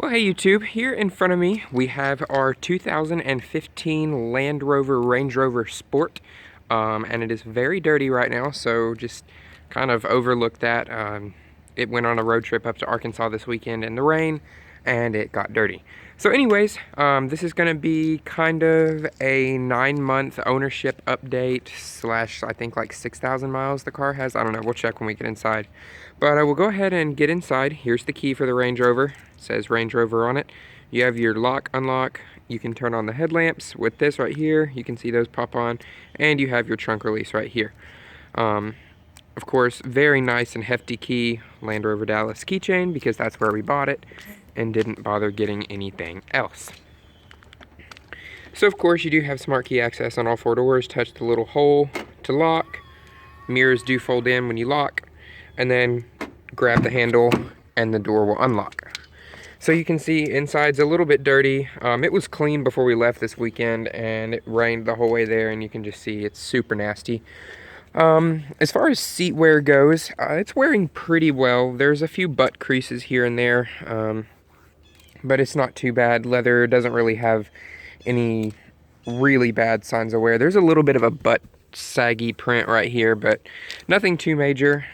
Well, hey YouTube, here in front of me we have our 2015 Land Rover Range Rover Sport, and it is very dirty right now, so just kind of overlook that. It went on a road trip up to Arkansas this weekend in the rain, and it got dirty. So anyways, this is going to be kind of a 9-month ownership update / I think like 6,000 miles the car has. I don't know, we'll check when we get inside. But I will go ahead and get inside. Here's the key for the Range Rover. It says Range Rover on it. You have your lock, unlock. You can turn on the headlamps with this right here. You can see those pop on. And you have your trunk release right here. Of course, very nice and hefty key, Land Rover Dallas keychain, because that's where we bought it and didn't bother getting anything else. So of course you do have smart key access on all 4 doors. Touch the little hole to lock. Mirrors do fold in when you lock, and then grab the handle and the door will unlock. So you can see inside's a little bit dirty. It was clean before we left this weekend, and it rained the whole way there, and you can just see it's super nasty. As far as seat wear goes, it's wearing pretty well. There's a few butt creases here and there, but it's not too bad. Leather doesn't really have any really bad signs of wear. There's a little bit of a butt saggy print right here, but nothing too major.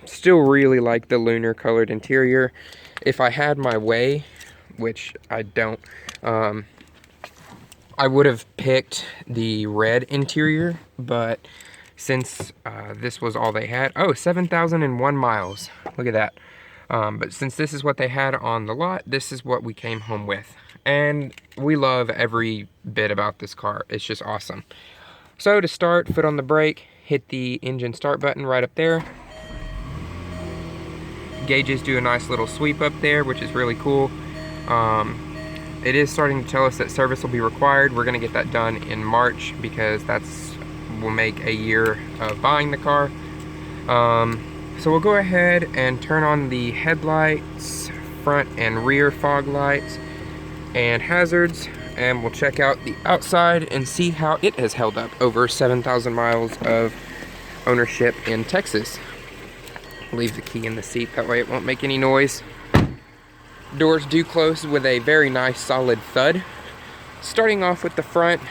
Still really like the lunar colored interior. If I had my way, which I don't, I would have picked the red interior, but since this was all they had, 7,001 miles, look at that. But since this is what they had on the lot, this is what we came home with. And we love every bit about this car. It's just awesome. So to start, foot on the brake, hit the engine start button right up there. Gauges do a nice little sweep up there, which is really cool. It is starting to tell us that service will be required. We're gonna get that done in March because will make a year of buying the car. So we'll go ahead and turn on the headlights, front and rear fog lights, and hazards, and we'll check out the outside and see how it has held up over 7,000 miles of ownership in Texas. Leave the key in the seat, that way it won't make any noise. Doors do close with a very nice solid thud. Starting off with the front,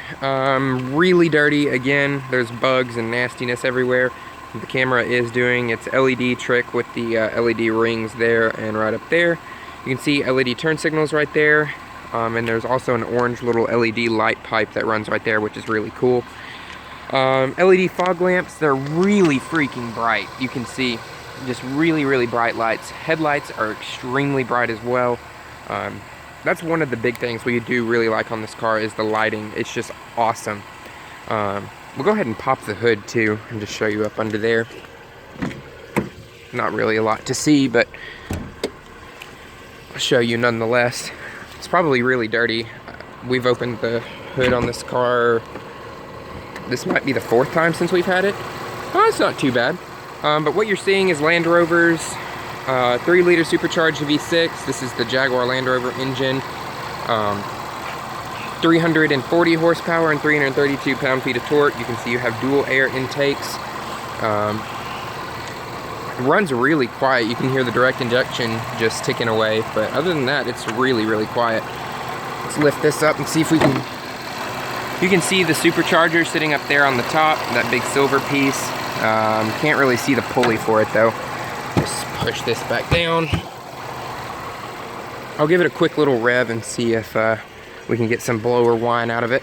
really dirty again. There's bugs and nastiness everywhere. The camera is doing its LED trick with the LED rings there and right up there. You can see LED turn signals right there. And there's also an orange little LED light pipe that runs right there, which is really cool. LED fog lamps, they're really freaking bright. You can see just really, really bright lights. Headlights are extremely bright as well. That's one of the big things we do really like on this car is the lighting. It's just awesome. We'll go ahead and pop the hood too and just show you up under there. Not really a lot to see, but I'll show you nonetheless. It's probably really dirty. We've opened the hood on this car. This might be the 4th time since we've had it. Oh, it's not too bad. But what you're seeing is Land Rover's 3-liter supercharged V6. This is the Jaguar Land Rover engine. 340 horsepower and 332 pound-feet of torque. You can see you have dual air intakes. It runs really quiet. You can hear the direct injection just ticking away, but other than that, it's really, really quiet. Let's lift this up and see if we can... You can see the supercharger sitting up there on the top, that big silver piece. Can't really see the pulley for it though. Just push this back down. I'll give it a quick little rev and see if we can get some blower whine out of it.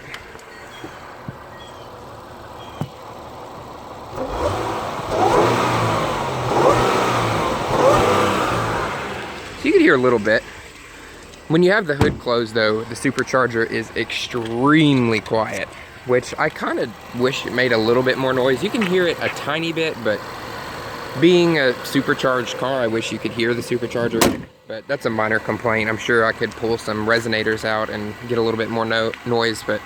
So you can hear a little bit. When you have the hood closed though, the supercharger is extremely quiet, which I kind of wish it made a little bit more noise. You can hear it a tiny bit, but being a supercharged car, I wish you could hear the supercharger, but that's a minor complaint. I'm sure I could pull some resonators out and get a little bit more noise, but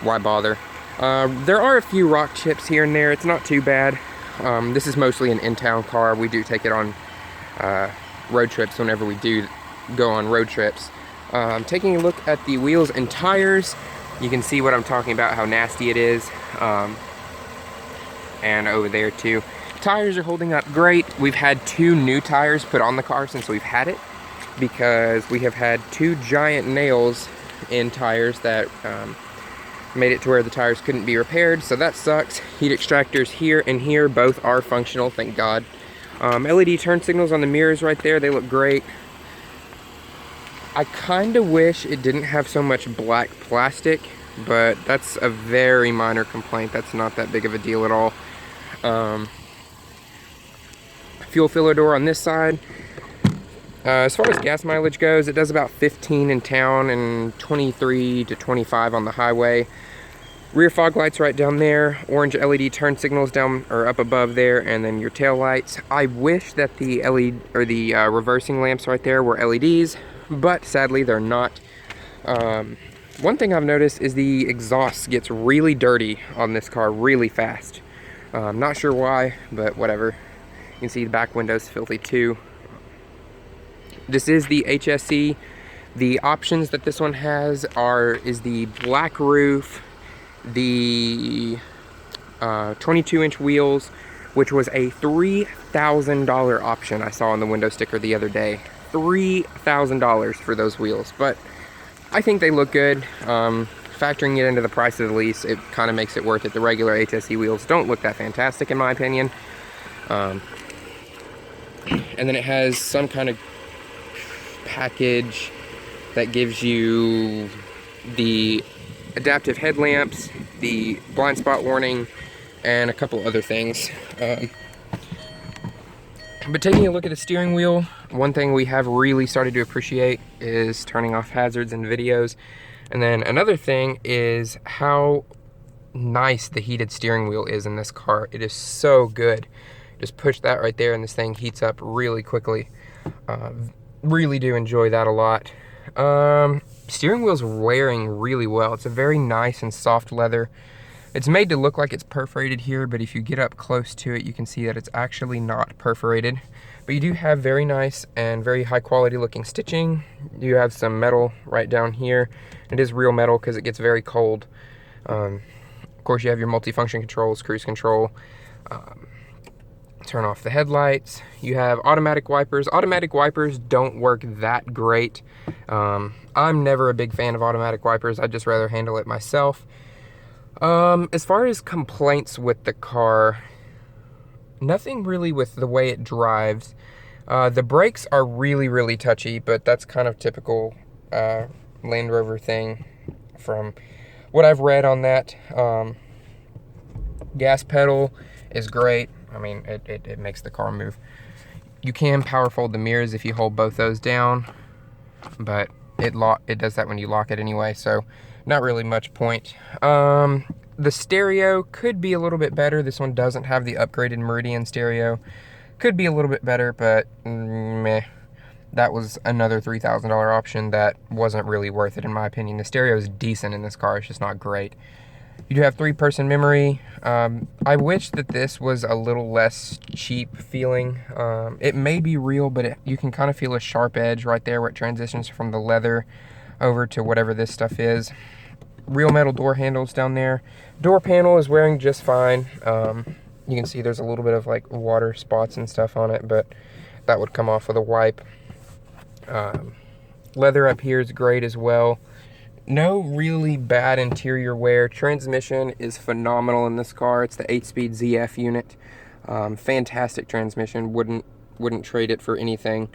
why bother? There are a few rock chips here and there. It's not too bad. This is mostly an in-town car. We do take it on road trips whenever we do go on road trips. Taking a look at the wheels and tires, you can see what I'm talking about, how nasty it is. And over there too. Tires are holding up great. We've had 2 new tires put on the car since we've had it. because we have had 2 giant nails in tires that made it to where the tires couldn't be repaired, so that sucks. Heat extractors here and here both are functional, thank God. LED turn signals on the mirrors right there, they look great. I kind of wish it didn't have so much black plastic, but that's a very minor complaint. That's not that big of a deal at all. Fuel filler door on this side. As far as gas mileage goes, it does about 15 in town and 23 to 25 on the highway. Rear fog lights right down there, orange LED turn signals down or up above there, and then your tail lights. I wish that the LED or the reversing lamps right there were LEDs, but sadly they're not. One thing I've noticed is the exhaust gets really dirty on this car really fast. I'm not sure why, but whatever. You can see the back window's filthy too. This is the HSE. The options that this one has is the black roof, the 22-inch wheels, which was a $3,000 option I saw on the window sticker the other day. $3,000 for those wheels, but I think they look good. Factoring it into the price of the lease, it kind of makes it worth it. The regular HSE wheels don't look that fantastic in my opinion. And then it has some kind of package that gives you the adaptive headlamps, the blind spot warning, and a couple other things. But taking a look at the steering wheel, one thing we have really started to appreciate is turning off hazards in videos. And then another thing is how nice the heated steering wheel is in this car. It is so good. Just push that right there and this thing heats up really quickly. Really do enjoy that a lot. Steering wheel's wearing really well. It's a very nice and soft leather. It's made to look like it's perforated here, but if you get up close to it, you can see that it's actually not perforated. But you do have very nice and very high quality looking stitching. You have some metal right down here. It is real metal because it gets very cold. Of course, you have your multifunction controls, cruise control, turn off the headlights. You have automatic wipers. Automatic wipers don't work that great. I'm never a big fan of automatic wipers. I'd just rather handle it myself. As far as complaints with the car, nothing really with the way it drives. The brakes are really touchy, but that's kind of typical Land Rover thing from what I've read on that. Gas pedal is great. I mean, it makes the car move. You can power fold the mirrors if you hold both those down, but it does that when you lock it anyway, so not really much point. The stereo could be a little bit better. This one doesn't have the upgraded Meridian stereo. Could be a little bit better, but meh. That was another $3,000 option that wasn't really worth it in my opinion. The stereo is decent in this car, it's just not great. You do have 3-person memory. I wish that this was a little less cheap feeling. It may be real, but you can kind of feel a sharp edge right there where it transitions from the leather over to whatever this stuff is. Real metal door handles down there. Door panel is wearing just fine. You can see there's a little bit of like water spots and stuff on it, but that would come off with a wipe. Leather up here is great as well. No really bad interior wear. Transmission is phenomenal in this car. It's the 8-speed ZF unit. Fantastic transmission. Wouldn't trade it for anything.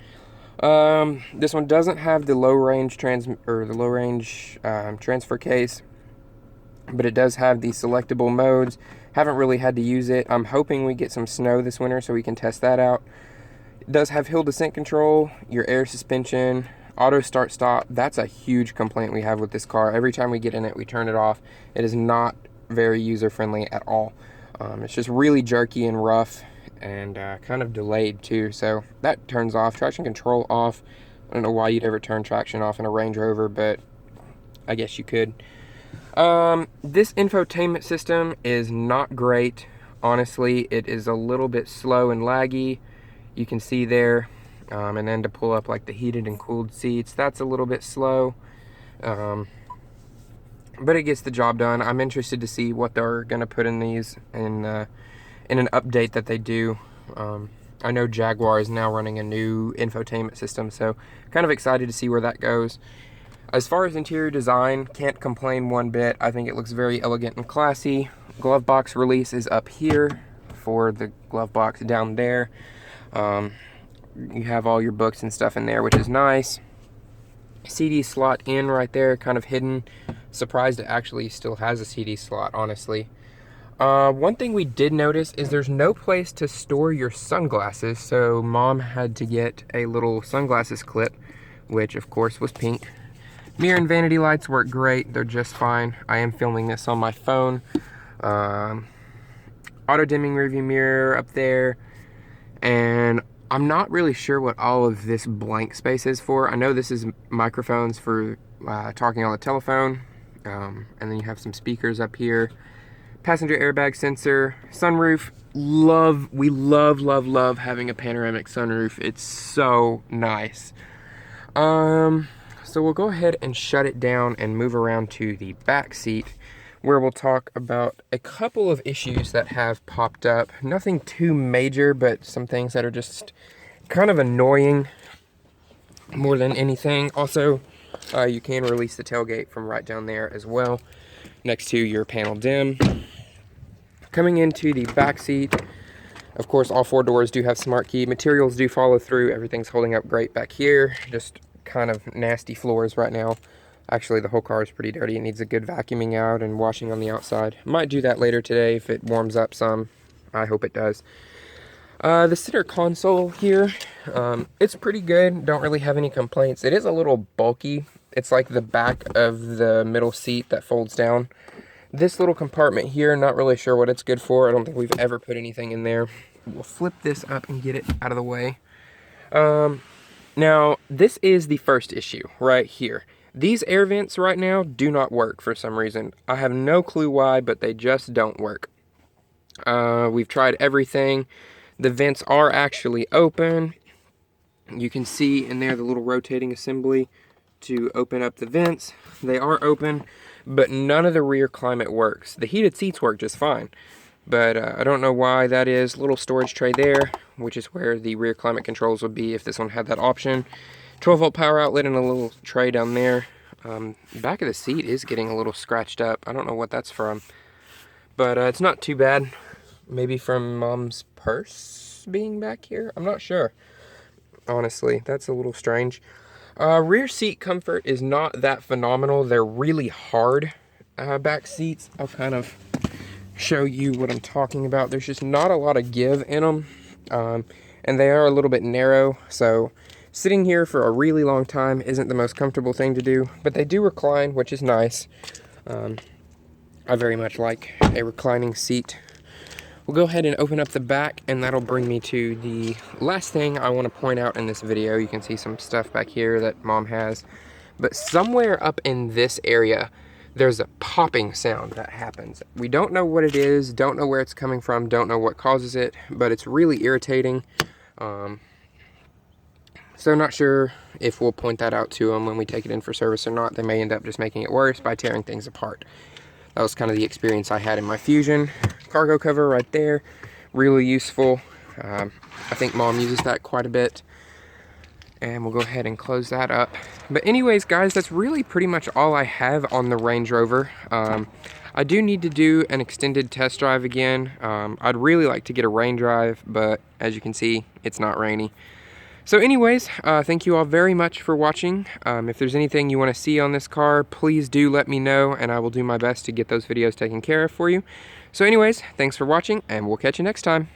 This one doesn't have the low range transfer case, but it does have the selectable modes. Haven't really had to use it. I'm hoping we get some snow this winter so we can test that out. It does have hill descent control, your air suspension, auto start stop. That's a huge complaint we have with this car. Every time we get in it, we turn it off. It is not very user friendly at all. It's just really jerky and rough and kind of delayed too, so that turns off. Traction control off. I don't know why you'd ever turn traction off in a Range Rover, but I guess you could. This infotainment system is not great, honestly. It is a little bit slow and laggy. You can see there, and then to pull up like the heated and cooled seats, that's a little bit slow, but it gets the job done. I'm interested to see what they're gonna put in these in an update that they do. I know Jaguar is now running a new infotainment system, so kind of excited to see where that goes. As far as interior design, can't complain one bit. I think it looks very elegant and classy. Glove box release is up here for the glove box down there. You have all your books and stuff in there, which is nice. CD slot in right there, kind of hidden. Surprised it actually still has a CD slot, honestly. One thing we did notice is there's no place to store your sunglasses, so Mom had to get a little sunglasses clip, which of course was pink. Mirror and vanity lights work great, they're just fine. I am filming this on my phone. Auto dimming rearview mirror up there, and I'm not really sure what all of this blank space is for. I know this is microphones for talking on the telephone, and then you have some speakers up here. Passenger airbag sensor, sunroof. We love having a panoramic sunroof. It's so nice. So we'll go ahead and shut it down and move around to the back seat, where we'll talk about a couple of issues that have popped up. Nothing too major, but some things that are just kind of annoying more than anything. Also, you can release the tailgate from right down there as well, next to your panel dim. Coming into the back seat, of course, all 4 doors do have smart key. Materials do follow through. Everything's holding up great back here. Just kind of nasty floors right now. Actually, the whole car is pretty dirty. It needs a good vacuuming out and washing on the outside. Might do that later today if it warms up some. I hope it does. The center console here, it's pretty good. Don't really have any complaints. It is a little bulky. It's like the back of the middle seat that folds down. This little compartment here, not really sure what it's good for. I don't think we've ever put anything in there. We'll flip this up and get it out of the way. Now, this is the first issue right here. These air vents right now do not work for some reason. I have no clue why, but they just don't work. We've tried everything. The vents are actually open. You can see in there the little rotating assembly to open up the vents. They are open, but none of the rear climate works. The heated seats work just fine, but I don't know why that is. Little storage tray there, which is where the rear climate controls would be if this one had that option. 12-volt power outlet and a little tray down there. Back of the seat is getting a little scratched up. I don't know what that's from, but it's not too bad. Maybe from Mom's purse being back here? I'm not sure. Honestly, that's a little strange. Rear seat comfort is not that phenomenal. They're really hard back seats. I'll kind of show you what I'm talking about. There's just not a lot of give in them, and they are a little bit narrow, so sitting here for a really long time isn't the most comfortable thing to do, but they do recline, which is nice. I very much like a reclining seat. We'll go ahead and open up the back, and that'll bring me to the last thing I want to point out in this video. You can see some stuff back here that Mom has, but somewhere up in this area, there's a popping sound that happens. We don't know what it is, don't know where it's coming from, don't know what causes it, but it's really irritating. So not sure if we'll point that out to them when we take it in for service or not. They may end up just making it worse by tearing things apart. That was kind of the experience I had in my Fusion. Cargo cover right there, really useful. I think Mom uses that quite a bit. And we'll go ahead and close that up. But anyways, guys, that's really pretty much all I have on the Range Rover. I do need to do an extended test drive again. I'd really like to get a rain drive, but as you can see, it's not rainy. So anyways, thank you all very much for watching. If there's anything you want to see on this car, please do let me know, and I will do my best to get those videos taken care of for you. So anyways, thanks for watching, and we'll catch you next time.